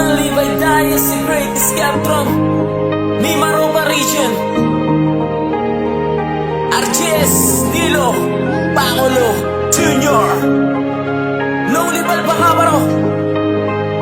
Only by Darius, the greatest Captron, Mimaropa region, RGS, Nilo, Paolo, Junior, Lonely Balbacabaro,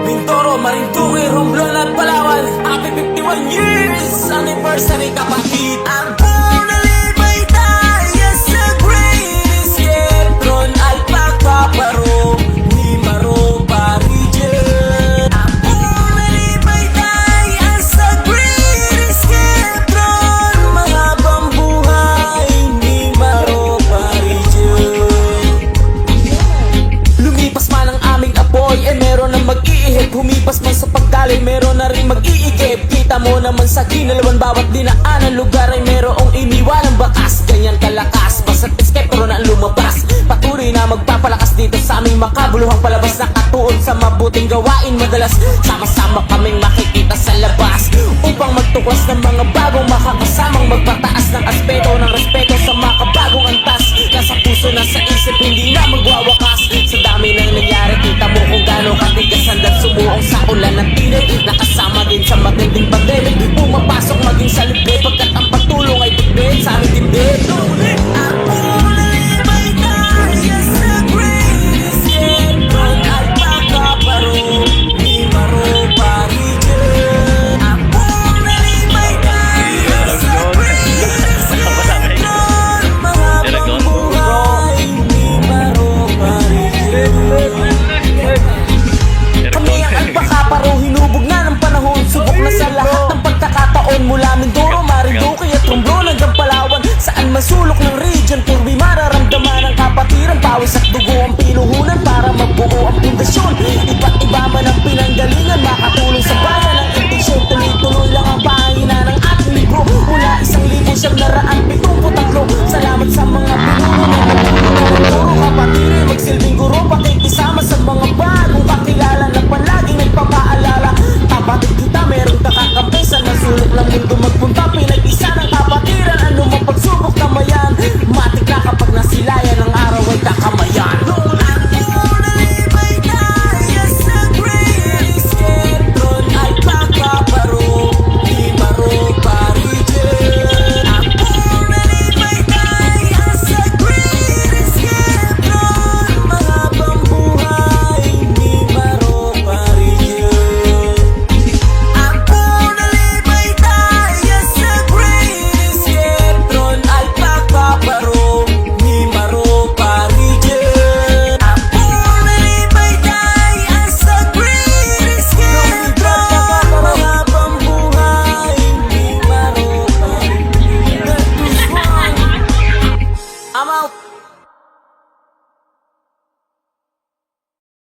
Mintoro, Marinduque, Romblon at Palawan. Happy 51 years anniversary, kapatid. Ang tunay by Darius, the greatest Captron, Alpacabaro, Mimaropa region. Ang tunay by Darius, the greatest Captron, mahabang buhay, Mimaropa region. Lumipas man ang aming apoy, meron na mag-iihip. Humipas man sa pagdaloy, meron na rin mag-iigib. Kita mo naman sa ginalawan, bawat dinaanan lugar ay merong iniwan ng bakas. Ganyan kalakas, basta't Captron na lumabas. Patuloy na magpapalakas dito sa aming makabuluhang palabas. Nakatuon sa mabuting gawain, madalas sama-sama kaming makikita sa labas, upang magtuklas ng mga bagong makakasamang magpataas ng aspeto ng respeto sa makabagong antas. Nasa puso, nasa isip, hindi na magwawakas. Sa dami ng nangyari, kita mo kung gaano katigas hanggang sumuong sa ulan ng tinig. Nakasama din sa matinding pandemic, pumapasok maging sa libre, pagkat ang pagtulong ay bitbit sa aming dibdib. Ako na by Darius, the greatest Captron, Alpacabaro, Mimaropa region. Ako na by Darius, the greatest Captron, mahabang buhay, Mimaropa region. Kami ang Alpacabaro, hinubog na ng panahon. Subok na sa lahat ng pagkakataon, mula Mindoro, Marinduque at Romblon hanggang Palawan. Saan masulok ng region, purwi mararamdaman ang kapatiran. Pawis at dugo ang pinuhunan para mabuo ang pundasyon. Iba't iba man ang pinanggalingan, makatulong sa bayan ang intensyon. Tuloy-tuloy lang ang pahina ng ating libro, mula 1,973. Salamat sa mga pinuno na natulong na nagturo. Kapatirin, magsilbing guro, pakikisama sa mga bagong kakilala na palaging nagpapaalala. Kapatid kita, meron kakakampi sa nasulok ng mundo magpunta. Pinag-isa ng kapatiran, ano mang pagsubok na mayan. Matik na kapag nasilayan, ang araw ay kakamayan. I'm out.